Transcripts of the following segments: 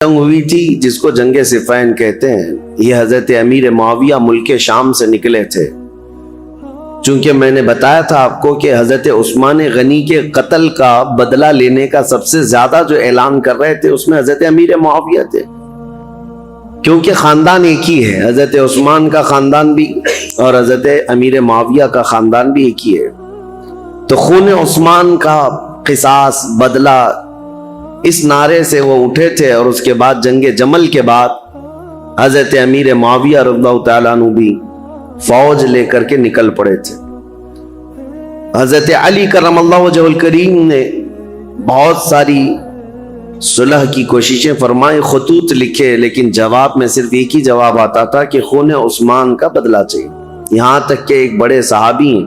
جنگ ہوئی تھی جس کو جنگ صفین کہتے ہیں. یہ حضرت امیر معاویہ ملک شام سے نکلے تھے. چونکہ میں نے بتایا تھا آپ کو کہ حضرت عثمان غنی کے قتل کا بدلہ لینے کا سب سے زیادہ جو اعلان کر رہے تھے اس میں حضرت امیر معاویہ تھے، کیونکہ خاندان ایک ہی ہے. حضرت عثمان کا خاندان بھی اور حضرت امیر معاویہ کا خاندان بھی ایک ہی ہے. تو خون عثمان کا قصاص، بدلہ، اس نعرے سے وہ اٹھے تھے. اور اس کے بعد جنگ جمل کے بعد حضرت امیر معاویہ رضی اللہ تعالیٰ عنہ بھی فوج لے کر کے نکل پڑے تھے. حضرت علی کرم اللہ وجہ الکریم نے بہت ساری صلح کی کوششیں فرمائیں، خطوط لکھے، لیکن جواب میں صرف ایک ہی جواب آتا تھا کہ خون عثمان کا بدلہ چاہیے. یہاں تک کہ ایک بڑے صحابی ہیں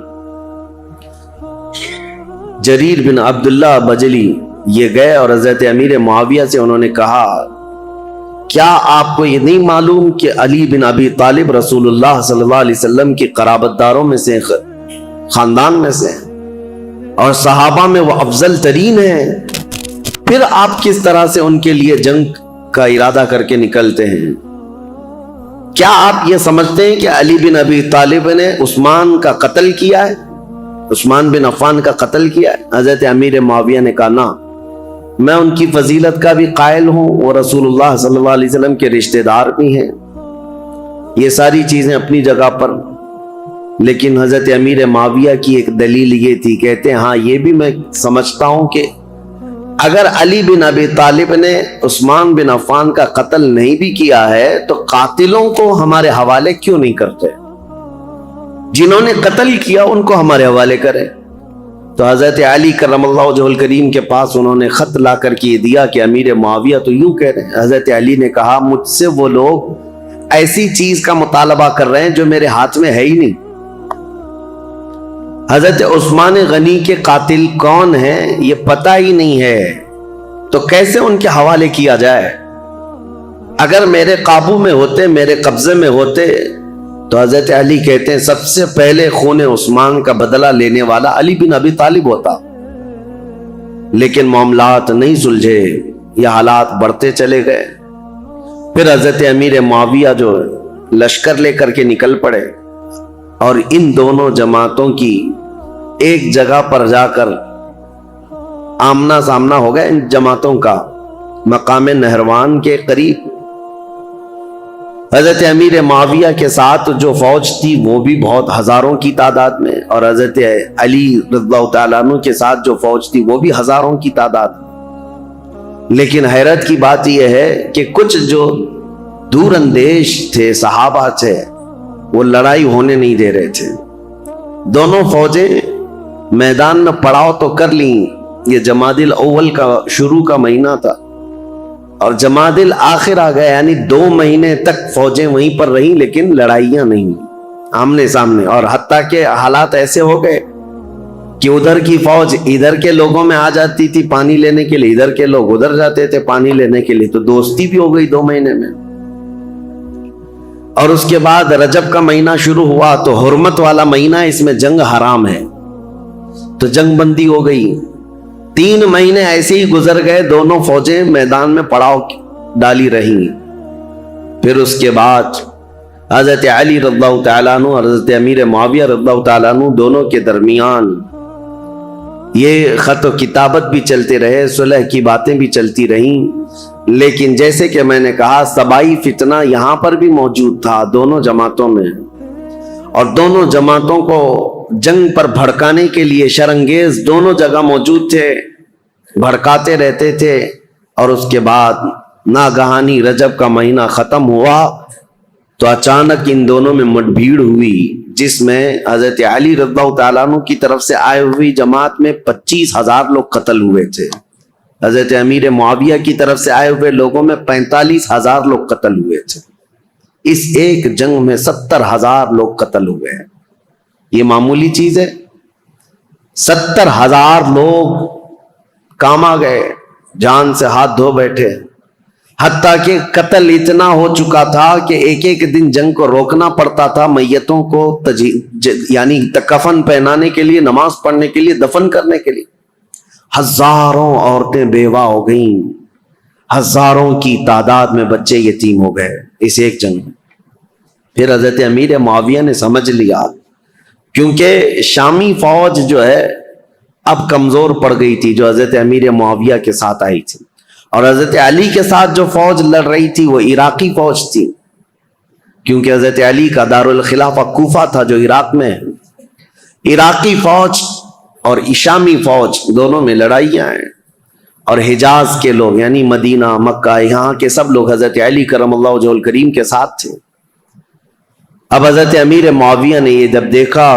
جریر بن عبداللہ بجلی، یہ گئے اور حضرت امیر معاویہ سے انہوں نے کہا کیا آپ کو یہ نہیں معلوم کہ علی بن ابی طالب رسول اللہ صلی اللہ علیہ وسلم کی قرابت داروں میں سے، خاندان میں سے، اور صحابہ میں وہ افضل ترین ہیں، پھر آپ کس طرح سے ان کے لیے جنگ کا ارادہ کر کے نکلتے ہیں؟ کیا آپ یہ سمجھتے ہیں کہ علی بن ابی طالب نے عثمان کا قتل کیا ہے، عثمان بن عفان کا قتل کیا ہے؟ حضرت امیر معاویہ نے کہا نہ، میں ان کی فضیلت کا بھی قائل ہوں، وہ رسول اللہ صلی اللہ علیہ وسلم کے رشتہ دار بھی ہیں، یہ ساری چیزیں اپنی جگہ پر. لیکن حضرت امیر معاویہ کی ایک دلیل یہ تھی، کہتے ہیں ہاں یہ بھی میں سمجھتا ہوں کہ اگر علی بن ابی طالب نے عثمان بن عفان کا قتل نہیں بھی کیا ہے تو قاتلوں کو ہمارے حوالے کیوں نہیں کرتے؟ جنہوں نے قتل کیا ان کو ہمارے حوالے کرے. تو حضرت علی کرم اللہ وجہ الکریم کے پاس انہوں نے خط لا کر کے دیا کہ امیر معاویہ تو یوں کہہ رہے ہیں. حضرت علی نے کہا مجھ سے وہ لوگ ایسی چیز کا مطالبہ کر رہے ہیں جو میرے ہاتھ میں ہے ہی نہیں. حضرت عثمان غنی کے قاتل کون ہیں یہ پتہ ہی نہیں ہے، تو کیسے ان کے حوالے کیا جائے؟ اگر میرے قابو میں ہوتے، میرے قبضے میں ہوتے، تو حضرت علی کہتے ہیں سب سے پہلے خون عثمان کا بدلہ لینے والا علی بن ابی طالب ہوتا. لیکن معاملات نہیں سلجھے، یہ حالات بڑھتے چلے گئے. پھر حضرت امیر معاویہ جو لشکر لے کر کے نکل پڑے اور ان دونوں جماعتوں کی ایک جگہ پر جا کر آمنا سامنا ہو گیا ان جماعتوں کا مقام نہروان کے قریب. حضرت امیر معاویہ کے ساتھ جو فوج تھی وہ بھی بہت ہزاروں کی تعداد میں، اور حضرت علی رضی اللہ تعالیٰ عنہ کے ساتھ جو فوج تھی وہ بھی ہزاروں کی تعداد. لیکن حیرت کی بات یہ ہے کہ کچھ جو دور اندیش تھے، صحابہ تھے، وہ لڑائی ہونے نہیں دے رہے تھے. دونوں فوجیں میدان میں پڑاؤ تو کر لیں. یہ جمادی الاول کا شروع کا مہینہ تھا اور جمادی الاخر آ گیا، یعنی 2 مہینے تک فوجیں وہیں پر رہیں لیکن لڑائیاں نہیں آمنے سامنے. اور حتیٰ کہ حالات ایسے ہو گئے کہ ادھر کی فوج ادھر کے لوگوں میں آ جاتی تھی پانی لینے کے لیے، ادھر کے لوگ ادھر جاتے تھے پانی لینے کے لیے، تو دوستی بھی ہو گئی 2 مہینے میں. اور اس کے بعد رجب کا مہینہ شروع ہوا تو حرمت والا مہینہ، اس میں جنگ حرام ہے، تو جنگ بندی ہو گئی. 3 مہینے ایسے ہی گزر گئے، دونوں فوجیں میدان میں پڑاؤ ڈالی رہیں. پھر اس کے بعد حضرت علی رضی اللہ تعالیٰ عنہ اور حضرت امیر معاویہ رضی اللہ تعالیٰ عنہ دونوں کے درمیان یہ خط و کتابت بھی چلتے رہے، صلح کی باتیں بھی چلتی رہیں. لیکن جیسے کہ میں نے کہا سبائی فتنہ یہاں پر بھی موجود تھا دونوں جماعتوں میں، اور دونوں جماعتوں کو جنگ پر بھڑکانے کے لیے شرانگیز دونوں جگہ موجود تھے، بھڑکاتے رہتے تھے. اور اس کے بعد ناگہانی رجب کا مہینہ ختم ہوا تو اچانک ان دونوں میں مٹ بھیڑ ہوئی، جس میں حضرت علی رضی اللہ تعالیٰ عنہ کی طرف سے آئے ہوئی جماعت میں 25,000 لوگ قتل ہوئے تھے. حضرت امیر معاویہ کی طرف سے آئے ہوئے لوگوں میں 45,000 لوگ قتل ہوئے تھے. اس ایک جنگ میں 70,000 لوگ قتل ہوئے ہیں. یہ معمولی چیز ہے؟ 70,000 لوگ کام آ گئے، جان سے ہاتھ دھو بیٹھے. حتیٰ کہ قتل اتنا ہو چکا تھا کہ ایک ایک دن جنگ کو روکنا پڑتا تھا میتوں کو یعنی کفن پہنانے کے لیے، نماز پڑھنے کے لیے، دفن کرنے کے لیے. ہزاروں عورتیں بیوہ ہو گئیں، ہزاروں کی تعداد میں بچے یتیم ہو گئے اس ایک جنگ میں۔ پھر حضرت امیر معاویہ نے سمجھ لیا، کیونکہ شامی فوج جو ہے اب کمزور پڑ گئی تھی جو حضرت امیر معاویہ کے ساتھ آئی تھی، اور حضرت علی کے ساتھ جو فوج لڑ رہی تھی وہ عراقی فوج تھی، کیونکہ حضرت علی کا دارالخلافہ کوفہ تھا جو عراق میں ہے۔ عراقی فوج اور شامی فوج دونوں میں لڑائیاں ہیں، اور حجاز کے لوگ یعنی مدینہ، مکہ، یہاں کے سب لوگ حضرت علی کرم اللہ وجہہ الکریم کے ساتھ تھے۔ اب حضرت امیر معاویہ نے یہ جب دیکھا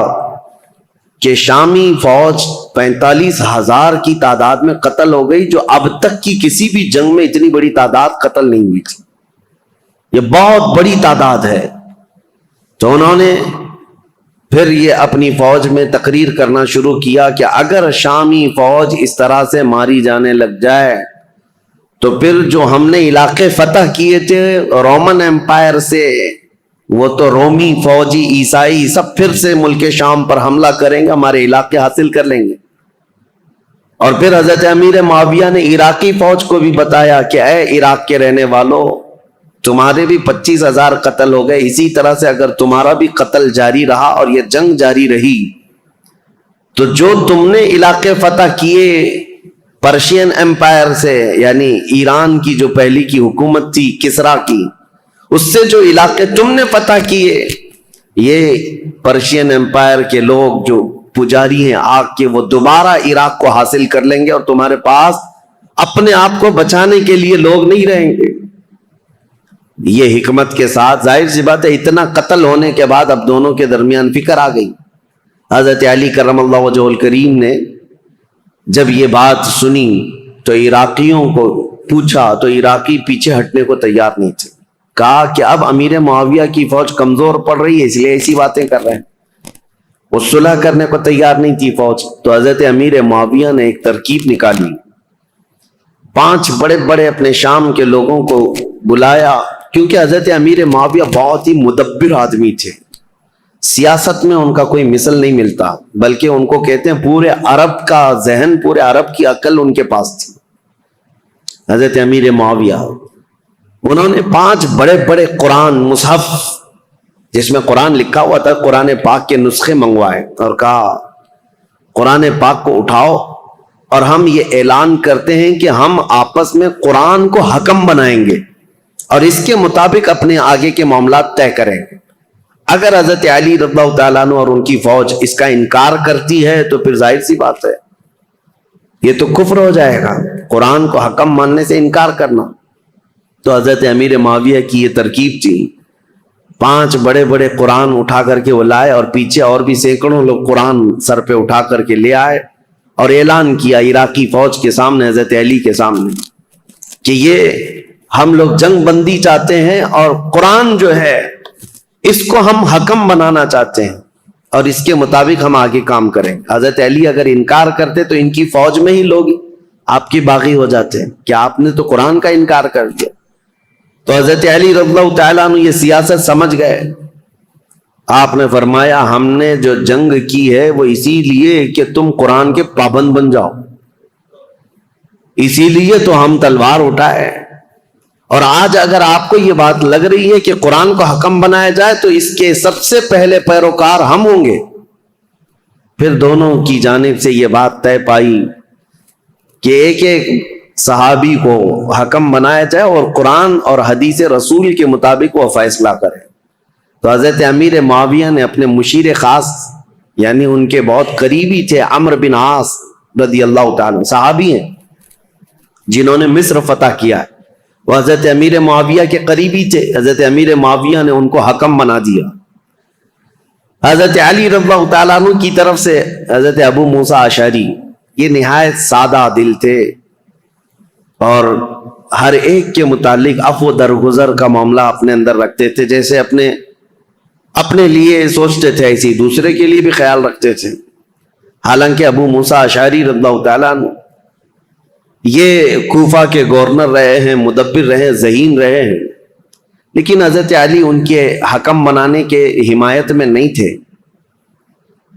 کہ شامی فوج 45,000 کی تعداد میں قتل ہو گئی، جو اب تک کی کسی بھی جنگ میں اتنی بڑی تعداد قتل نہیں ہوئی تھی، یہ بہت بڑی تعداد ہے، تو انہوں نے پھر یہ اپنی فوج میں تقریر کرنا شروع کیا کہ اگر شامی فوج اس طرح سے ماری جانے لگ جائے تو پھر جو ہم نے علاقے فتح کیے تھے رومن ایمپائر سے، وہ تو رومی فوجی عیسائی سب پھر سے ملک شام پر حملہ کریں گے، ہمارے علاقے حاصل کر لیں گے۔ اور پھر حضرت امیر معاویہ نے عراقی فوج کو بھی بتایا کہ اے عراق کے رہنے والوں، تمہارے بھی 25,000 قتل ہو گئے، اسی طرح سے اگر تمہارا بھی قتل جاری رہا اور یہ جنگ جاری رہی تو جو تم نے علاقے فتح کیے پرشین ایمپائر سے، یعنی ایران کی جو پہلی کی حکومت تھی کسرا کی، اس سے جو علاقے تم نے فتح کیے، یہ پرشین ایمپائر کے لوگ جو پجاری ہیں آگ کے، وہ دوبارہ عراق کو حاصل کر لیں گے اور تمہارے پاس اپنے آپ کو بچانے کے لیے لوگ نہیں رہیں گے۔ یہ حکمت کے ساتھ، ظاہر سی بات ہے اتنا قتل ہونے کے بعد اب دونوں کے درمیان فکر آ گئی۔ حضرت علی کرم اللہ وجہہ الکریم نے جب یہ بات سنی تو عراقیوں کو پوچھا تو عراقی پیچھے ہٹنے کو تیار نہیں تھے، کہا کہ اب امیر معاویہ کی فوج کمزور پڑ رہی ہے اس لیے ایسی باتیں کر رہے ہیں، وہ صلح کرنے کو تیار نہیں تھی فوج۔ تو حضرت امیر معاویہ نے ایک ترکیب نکالی، 5 بڑے بڑے اپنے شام کے لوگوں کو بلایا، کیونکہ حضرت امیر معاویہ بہت ہی مدبر آدمی تھے، سیاست میں ان کا کوئی مثل نہیں ملتا، بلکہ ان کو کہتے ہیں پورے عرب کا ذہن، پورے عرب کی عقل ان کے پاس تھی۔ حضرت امیر معاویہ انہوں نے 5 بڑے بڑے قرآن مصحف جس میں قرآن لکھا ہوا تھا، قرآن پاک کے نسخے منگوائے اور کہا قرآن پاک کو اٹھاؤ اور ہم یہ اعلان کرتے ہیں کہ ہم آپس میں قرآن کو حکم بنائیں گے اور اس کے مطابق اپنے آگے کے معاملات طے کریں گے۔ اگر حضرت علی رضی اللہ تعالیٰ عنہ اور ان کی فوج اس کا انکار کرتی ہے تو پھر ظاہر سی بات ہے یہ تو کفر ہو جائے گا، قرآن کو حکم ماننے سے انکار کرنا۔ تو حضرت امیر معاویہ کی یہ ترکیب تھی، 5 بڑے بڑے قرآن اٹھا کر کے وہ لائے اور پیچھے اور بھی سینکڑوں لوگ قرآن سر پہ اٹھا کر کے لے آئے اور اعلان کیا عراقی فوج کے سامنے، حضرت علی کے سامنے، کہ یہ ہم لوگ جنگ بندی چاہتے ہیں اور قرآن جو ہے اس کو ہم حکم بنانا چاہتے ہیں اور اس کے مطابق ہم آگے کام کریں۔ حضرت علی اگر انکار کرتے تو ان کی فوج میں ہی لوگ آپ کی باغی ہو جاتے ہیں کہ آپ نے تو قرآن کا انکار کر دیا۔ تو حضرت علی رضی اللہ تعالیٰ عنہ یہ سیاست سمجھ گئے، آپ نے فرمایا ہم نے جو جنگ کی ہے وہ اسی لیے کہ تم قرآن کے پابند بن جاؤ، اسی لیے تو ہم تلوار اٹھائے، اور آج اگر آپ کو یہ بات لگ رہی ہے کہ قرآن کو حکم بنایا جائے تو اس کے سب سے پہلے پیروکار ہم ہوں گے۔ پھر دونوں کی جانب سے یہ بات طے پائی کہ ایک ایک صحابی کو حکم بنایا جائے اور قرآن اور حدیث رسول کے مطابق وہ فیصلہ کرے۔ تو حضرت امیر معاویہ نے اپنے مشیر خاص یعنی ان کے بہت قریبی تھے عمرو بن عاص رضی اللہ تعالیٰ، صحابی ہیں جنہوں نے مصر فتح کیا ہے، وہ حضرت امیر معاویہ کے قریبی تھے، حضرت امیر معاویہ نے ان کو حکم بنا دیا۔ حضرت علی رضی اللہ تعالیٰ عنہ کی طرف سے حضرت ابو موسیٰ اشعری یہ نہایت سادہ دل تھے اور ہر ایک کے متعلق عفو درگزر کا معاملہ اپنے اندر رکھتے تھے، جیسے اپنے لیے سوچتے تھے ایسے دوسرے کے لیے بھی خیال رکھتے تھے۔ حالانکہ ابو موسیٰ اشعری رضی اللہ تعالیٰ عنہ یہ کوفہ کے گورنر رہے ہیں، مدبر رہے، ذہین رہے ہیں، لیکن حضرت علی ان کے حکم بنانے کے حمایت میں نہیں تھے،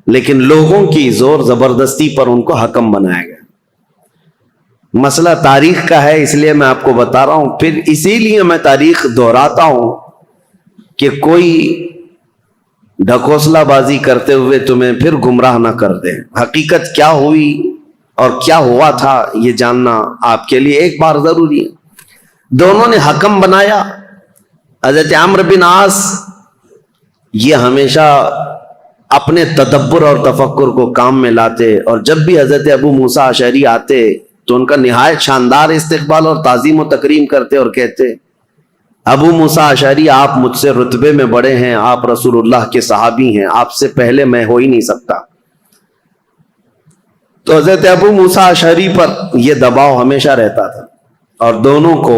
لیکن لوگوں کی زور زبردستی پر ان کو حکم بنایا گیا۔ مسئلہ تاریخ کا ہے، اس لیے میں آپ کو بتا رہا ہوں. پھر اسی لیے میں تاریخ دہراتا ہوں کہ کوئی ڈھکوسلا بازی کرتے ہوئے تمہیں پھر گمراہ نہ کر دے. حقیقت کیا ہوئی اور کیا ہوا تھا یہ جاننا آپ کے لیے ایک بار ضروری ہے. دونوں نے حکم بنایا. حضرت عمرو بن عاص یہ ہمیشہ اپنے تدبر اور تفکر کو کام میں لاتے، اور جب بھی حضرت ابو موسیٰ اشعری آتے تو ان کا نہایت شاندار استقبال اور تعظیم و تکریم کرتے اور کہتے ابو موسیٰ اشعری آپ مجھ سے رتبے میں بڑے ہیں، آپ رسول اللہ کے صحابی ہیں، آپ سے پہلے میں ہو ہی نہیں سکتا. تو حضرت ابو موسیٰ اشعری پر یہ دباؤ ہمیشہ رہتا تھا، اور دونوں کو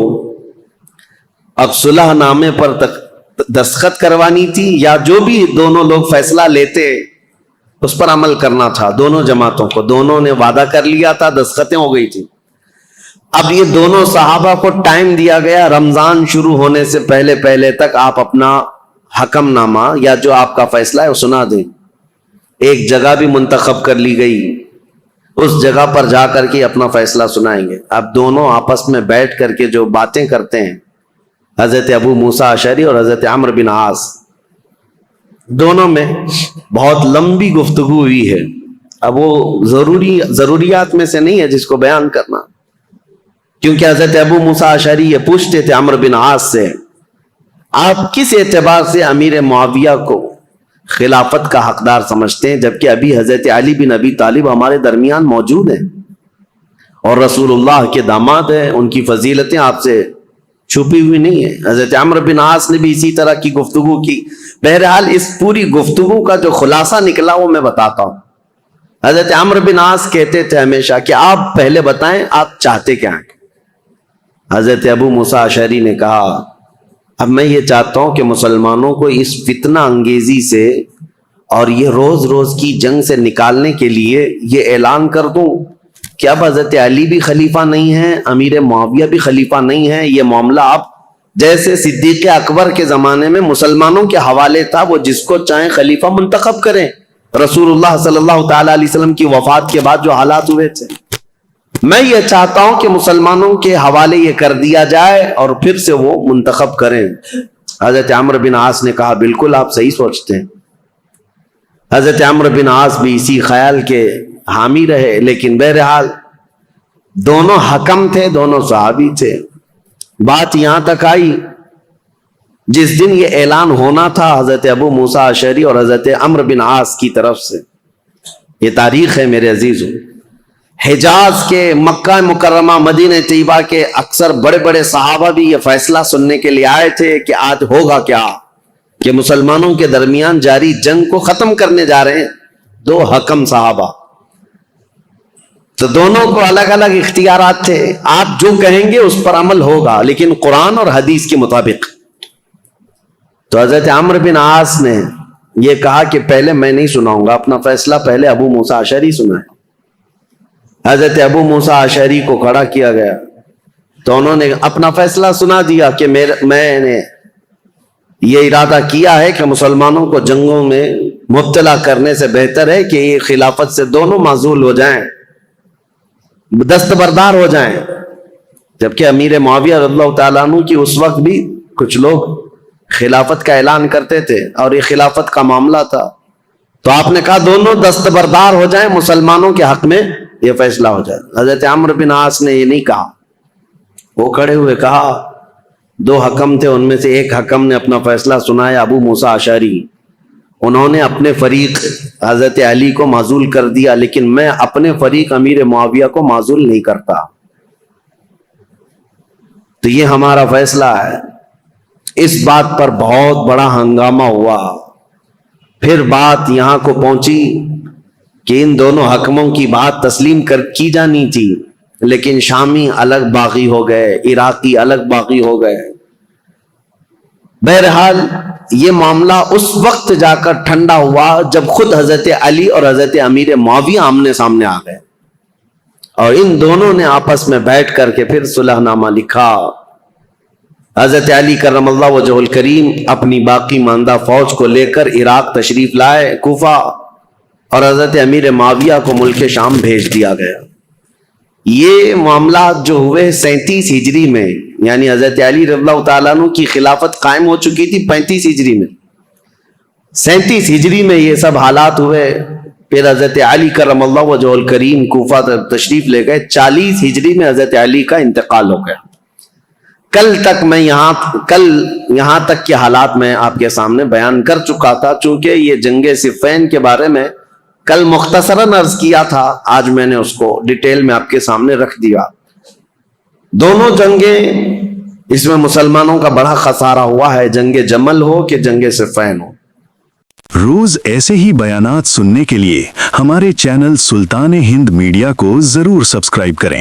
اب صلح نامے پر دستخط کروانی تھی، یا جو بھی دونوں لوگ فیصلہ لیتے اس پر عمل کرنا تھا. دونوں جماعتوں کو، دونوں نے وعدہ کر لیا تھا، دستخطیں ہو گئی تھی. اب یہ دونوں صحابہ کو ٹائم دیا گیا، رمضان شروع ہونے سے پہلے تک آپ اپنا حکم نامہ یا جو آپ کا فیصلہ ہے وہ سنا دیں. ایک جگہ بھی منتخب کر لی گئی، اس جگہ پر جا کر کے اپنا فیصلہ سنائیں گے. اب دونوں آپس میں بیٹھ کر کے جو باتیں کرتے ہیں، حضرت ابو موسیٰ اشعری اور حضرت عمرو بن عاص، دونوں میں بہت لمبی گفتگو ہوئی ہے. اب وہ ضروریات میں سے نہیں ہے جس کو بیان کرنا، کیونکہ حضرت ابو موسیٰ اشعری یہ پوچھتے تھے عمرو بن عاص سے آپ کس اعتبار سے امیر معاویہ کو خلافت کا حقدار سمجھتے ہیں، جبکہ ابھی حضرت علی بن ابی طالب ہمارے درمیان موجود ہیں اور رسول اللہ کے داماد ہیں، ان کی فضیلتیں آپ سے چھپی ہوئی نہیں ہے. حضرت عمرو بن عاص نے بھی اسی طرح کی گفتگو کی. بہرحال اس پوری گفتگو کا جو خلاصہ نکلا وہ میں بتاتا ہوں. حضرت عمرو بن عاص کہتے تھے ہمیشہ کہ آپ پہلے بتائیں آپ چاہتے کیا ہیں. حضرت ابو موسیٰ اشعری نے کہا اب میں یہ چاہتا ہوں کہ مسلمانوں کو اس فتنہ انگیزی سے اور یہ روز روز کی جنگ سے نکالنے کے لیے یہ اعلان کر دوں کہ اب حضرت علی بھی خلیفہ نہیں ہے، امیر معاویہ بھی خلیفہ نہیں ہے. یہ معاملہ اب جیسے صدیق اکبر کے زمانے میں مسلمانوں کے حوالے تھا، وہ جس کو چاہیں خلیفہ منتخب کریں. رسول اللہ صلی اللہ تعالی علیہ وسلم کی وفات کے بعد جو حالات ہوئے تھے، میں یہ چاہتا ہوں کہ مسلمانوں کے حوالے یہ کر دیا جائے اور پھر سے وہ منتخب کریں. حضرت عمرو بن عاص نے کہا بالکل آپ صحیح سوچتے ہیں. حضرت عمرو بن عاص بھی اسی خیال کے حامی رہے، لیکن بہرحال دونوں حکم تھے، دونوں صحابی تھے. بات یہاں تک آئی جس دن یہ اعلان ہونا تھا حضرت ابو موسیٰ اشعری اور حضرت عمرو بن عاص کی طرف سے. یہ تاریخ ہے میرے عزیزوں. حجاز کے، مکہ مکرمہ، مدینہ طیبہ کے اکثر بڑے بڑے صحابہ بھی یہ فیصلہ سننے کے لیے آئے تھے کہ آج ہوگا کیا، کہ مسلمانوں کے درمیان جاری جنگ کو ختم کرنے جا رہے ہیں دو حکم صحابہ. تو دونوں کو الگ الگ اختیارات تھے. آپ جو کہیں گے اس پر عمل ہوگا، لیکن قرآن اور حدیث کے مطابق. تو حضرت عمرو بن عاص نے یہ کہا کہ پہلے میں نہیں سناؤں گا اپنا فیصلہ، پہلے ابو موسیٰ اشعری سنائے. حضرت ابو موسیٰ اشعری کو کھڑا کیا گیا تو انہوں نے اپنا فیصلہ سنا دیا کہ میں نے یہ ارادہ کیا ہے کہ مسلمانوں کو جنگوں میں مبتلا کرنے سے بہتر ہے کہ یہ خلافت سے دونوں معزول ہو جائیں، دستبردار ہو جائیں. جبکہ امیر معاویہ رضی اللہ تعالیٰ عنہ کی اس وقت بھی کچھ لوگ خلافت کا اعلان کرتے تھے اور یہ خلافت کا معاملہ تھا. تو آپ نے کہا دونوں دستبردار ہو جائیں، مسلمانوں کے حق میں یہ فیصلہ ہو جائے. حضرت عمرو بن عاص نے یہ نہیں کہا، وہ کھڑے ہوئے کہا دو حکم تھے، ان میں سے ایک حکم نے اپنا فیصلہ سنایا ابو موسیٰ اشعری. انہوں نے اپنے فریق حضرت علی کو معزول کر دیا، لیکن میں اپنے فریق امیر معاویہ کو معزول نہیں کرتا. تو یہ ہمارا فیصلہ ہے. اس بات پر بہت بڑا ہنگامہ ہوا. پھر بات یہاں کو پہنچی کہ ان دونوں حکموں کی بات تسلیم کی جانی تھی، لیکن شامی الگ باغی ہو گئے، عراقی الگ باغی ہو گئے. بہرحال یہ معاملہ اس وقت جا کر ٹھنڈا ہوا جب خود حضرت علی اور حضرت امیر معاویہ آمنے سامنے آ گئے، اور ان دونوں نے آپس میں بیٹھ کر کے پھر صلح نامہ لکھا. حضرت علی کرم اللہ وجہ الکریم اپنی باقی ماندہ فوج کو لے کر عراق تشریف لائے، کوفہ، اور حضرت امیر معاویہ کو ملک شام بھیج دیا گیا. یہ معاملات جو ہوئے 37 ہجری میں، یعنی حضرت علی رضی اللہ تعالیٰ عنہ کی خلافت قائم ہو چکی تھی 35 ہجری میں، 37 ہجری میں یہ سب حالات ہوئے. پھر حضرت علی کرم اللہ وجہہ الکریم کوفہ تشریف لے گئے. 40 ہجری میں حضرت علی کا انتقال ہو گیا. کل یہاں تک کے حالات میں آپ کے سامنے بیان کر چکا تھا. چونکہ یہ جنگ صفین کے بارے میں کل مختصراً عرض کیا تھا، آج میں نے اس کو ڈیٹیل میں آپ کے سامنے رکھ دیا. دونوں جنگیں اس میں مسلمانوں کا بڑا خسارہ ہوا ہے، جنگ جمل ہو کہ جنگ صفین ہو. روز ایسے ہی بیانات سننے کے لیے ہمارے چینل سلطان ہند میڈیا کو ضرور سبسکرائب کریں.